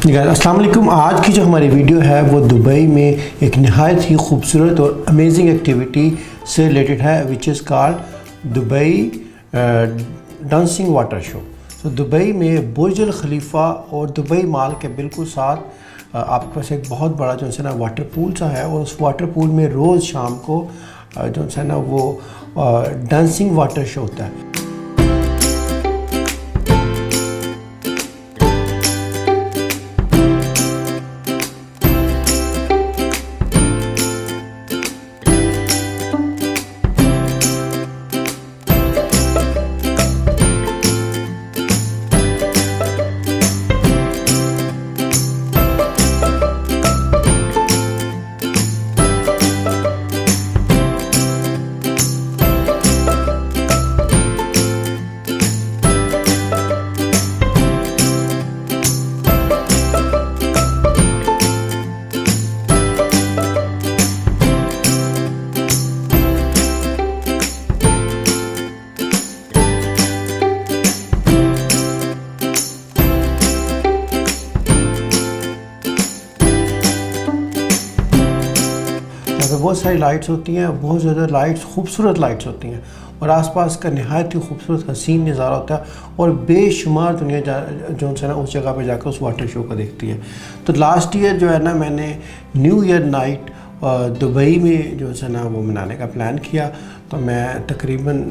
अस्सलाम वालेकुम। आज की जो हमारी वीडियो है वो दुबई में एक नहायत ही खूबसूरत और अमेजिंग एक्टिविटी से रिलेटेड है, which is called Dubai dancing water show. तो दुबई में बुर्ज अल खलीफा और दुबई मॉल के बिल्कुल साथ आपके पास एक बहुत बड़ा जो है ना वाटर पूल सा है, और उस वाटर पूल में रोज़ शाम को जो है ना वो डांसिंग वाटर शो होता है। बहुत सारी लाइट्स होती हैं, बहुत ज़्यादा लाइट्स, खूबसूरत लाइट्स होती हैं, और आसपास का नहायत ही खूबसूरत हसीन नज़ारा होता है, और बेशुमार दुनिया जो है ना उस जगह पे जाकर उस वाटर शो को देखती है। तो लास्ट ईयर जो है ना मैंने न्यू ईयर नाइट दुबई में जो है ना वो मनाने का प्लान किया। तो मैं तकरीबन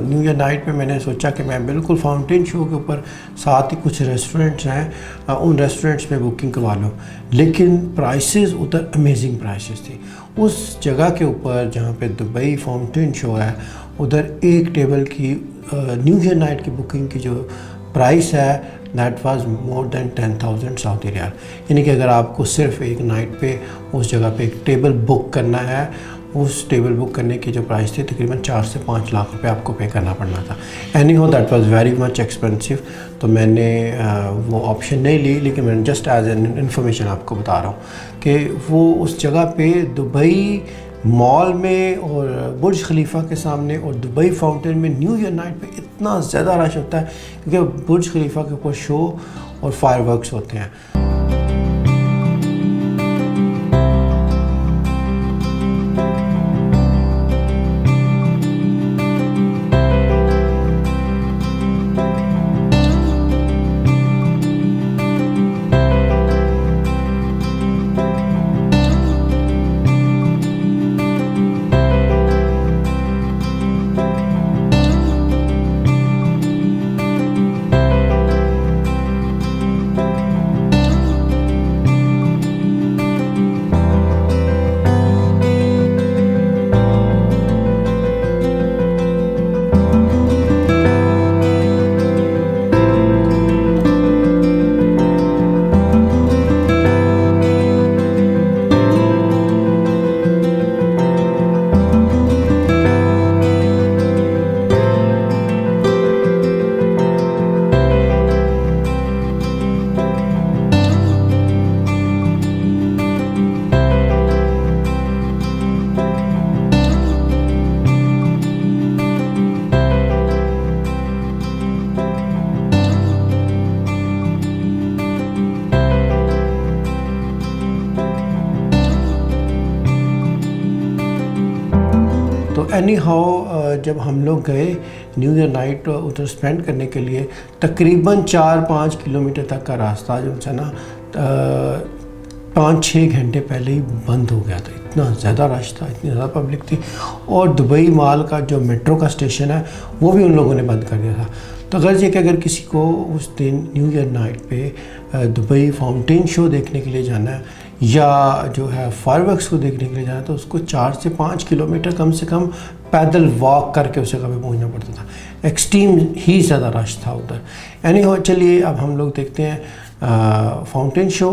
न्यू ईयर नाइट पे मैंने सोचा कि मैं बिल्कुल फाउंटेन शो के ऊपर साथ ही कुछ रेस्टोरेंट्स हैं उन रेस्टोरेंट्स में बुकिंग करवा लूँ, लेकिन प्राइसेस उधर अमेजिंग प्राइसेस थी। उस जगह के ऊपर जहाँ पे दुबई फाउंटेन शो है, उधर एक टेबल की न्यू ईयर नाइट की बुकिंग की जो प्राइस है that was more than 10,000 Saudi riyal. यानी कि अगर आपको सिर्फ एक नाइट पे उस जगह पे एक टेबल बुक करना है, उस टेबल बुक करने की जो प्राइस थी तकरीबन 4 से 5 लाख रुपए आपको पे करना पड़ना था। एनी हो that was very much expensive. तो मैंने वो ऑप्शन नहीं ली, लेकिन मैंने जस्ट एज एन इन्फॉर्मेशन आपको बता रहा हूँ कि वो उस जगह पे दुबई मॉल में और बुर्ज खलीफा के सामने और दुबई फाउंटेन में न्यू ईयर नाइट पे इतना ज़्यादा रश होता है, क्योंकि बुर्ज खलीफा के ऊपर शो और फायरवर्क्स होते हैं। तो एनी हाउ जब हम लोग गए न्यू ईयर नाइट उधर स्पेंड करने के लिए, तकरीबन 4-5 किलोमीटर तक का रास्ता जो है ना 5-6 घंटे पहले ही बंद हो गया था। इतना ज़्यादा रश था, इतनी ज़्यादा पब्लिक थी, और दुबई मॉल का जो मेट्रो का स्टेशन है वो भी उन लोगों ने बंद कर दिया था। तो गर्ज ये कि अगर किसी को उस दिन न्यू ईयर नाइट पे दुबई फाउंटेन शो देखने के लिए जाना है या जो है फायरवर्क्स को देखने के लिए जाना है, तो उसको 4 से 5 किलोमीटर कम से कम पैदल वॉक करके उस जगह पे पहुंचना पड़ता था। एक्सट्रीम ही ज़्यादा रश था उधर। एनी हो, चलिए अब हम लोग देखते हैं फाउंटेन शो।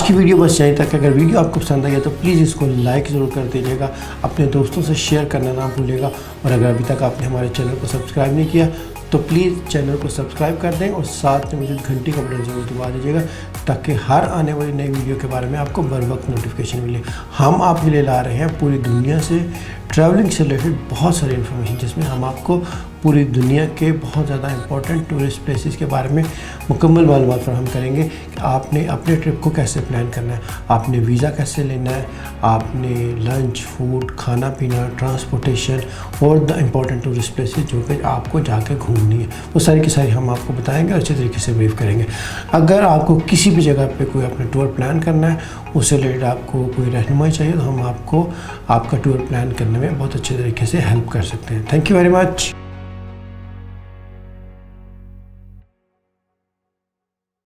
की वीडियो बस यहीं तक। अगर वीडियो आपको पसंद आई है तो प्लीज़ इसको लाइक ज़रूर कर दीजिएगा, अपने दोस्तों से शेयर करना ना भूलिएगा। और अगर अभी तक आपने हमारे चैनल को सब्सक्राइब नहीं किया तो प्लीज़ चैनल को सब्सक्राइब कर दें और साथ में मौजूद घंटी का बटन ज़रूर दबा दीजिएगा, ताकि हर आने वाली नई वीडियो के बारे में आपको बर वक्त नोटिफिकेशन मिले। हम आपके लिए ला रहे हैं पूरी दुनिया से ट्रैवलिंग से रिलेटेड बहुत सारी इन्फॉर्मेशन, जिसमें हम आपको पूरी दुनिया के बहुत ज़्यादा इंपॉर्टेंट टूरिस्ट प्लेसेस के बारे में मुकम्मल मालूमात फराहम करेंगे कि आपने अपने ट्रिप को कैसे प्लान करना है, आपने वीज़ा कैसे लेना है, आपने लंच, फूड, खाना पीना, ट्रांसपोर्टेशन और द इम्पॉर्टेंट टूरिस्ट प्लेसेस जो कि आपको जाके घूमनी है, वो सारी की सारी हम आपको बताएंगे और अच्छे तरीके से ब्रीफ करेंगे। अगर आपको किसी भी जगह पे कोई अपना टूर प्लान करना है, उससे रिलेटेड आपको कोई रहनुमाई चाहिए, तो हम आपको आपका टूर प्लान करने में बहुत अच्छे तरीके से हेल्प कर सकते हैं। Thank you very much.